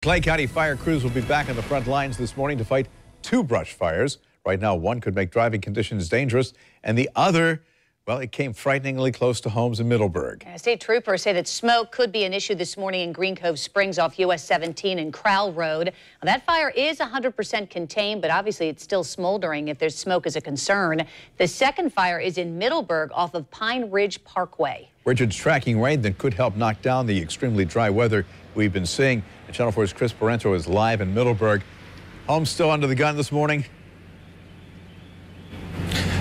Clay County fire crews will be back on the front lines this morning to fight two brush fires. Right now, one could make driving conditions dangerous, and the other, well, it came frighteningly close to homes in Middleburg. State troopers say that smoke could be an issue this morning in Green Cove Springs off US 17 and Crowell Road. Now, that fire is 100% contained, but obviously it's still smoldering if there's smoke is a concern. The second fire is in Middleburg off of Pine Ridge Parkway. Richard's tracking rain that could help knock down the extremely dry weather we've been seeing. And Channel 4's Chris Parento is live in Middleburg. Homes still under the gun this morning?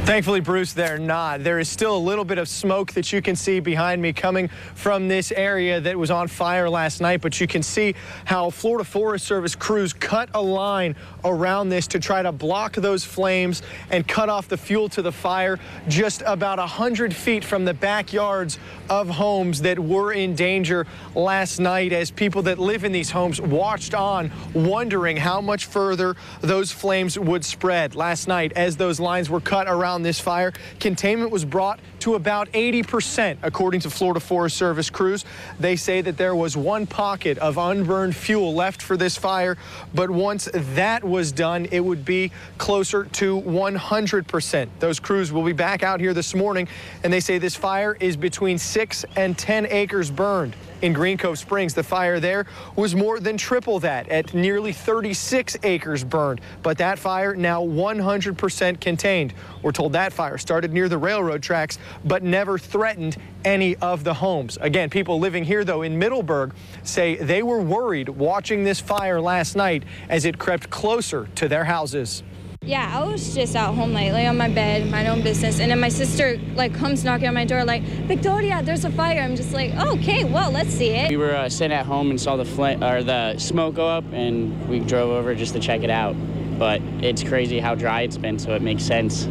Thankfully, Bruce, they're not. There is still a little bit of smoke that you can see behind me coming from this area that was on fire last night, but you can see how Florida Forest Service crews cut a line around this to try to block those flames and cut off the fuel to the fire just about 100 feet from the backyards of homes that were in danger last night as people that live in these homes watched on, wondering how much further those flames would spread. Last night, as those lines were cut around this fire, containment was brought to about 80%, according to Florida Forest Service crews. They say that there was one pocket of unburned fuel left for this fire, but once that was done, it would be closer to 100%. Those crews will be back out here this morning, and they say this fire is between 6 and 10 acres burned. In Green Cove Springs, the fire there was more than triple that at nearly 36 acres burned. But that fire now 100% contained. We're told that fire started near the railroad tracks, but never threatened any of the homes. Again, people living here, though, in Middleburg say they were worried watching this fire last night as it crept closer to their houses. Yeah, I was just at home, like laying on my bed, my own business, and then my sister comes knocking on my door like, Victoria, there's a fire. I'm just like, oh, okay, well, let's see it. We were sitting at home and saw the smoke go up, and we drove over just to check it out. But it's crazy how dry it's been, so it makes sense.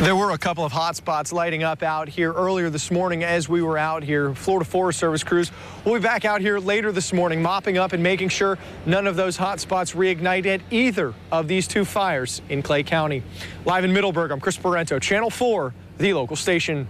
There were a couple of hot spots lighting up out here earlier this morning as we were out here. Florida Forest Service crews will be back out here later this morning, mopping up and making sure none of those hot spots reignite at either of these two fires in Clay County. Live in Middleburg, I'm Chris Parento, Channel 4, the local station.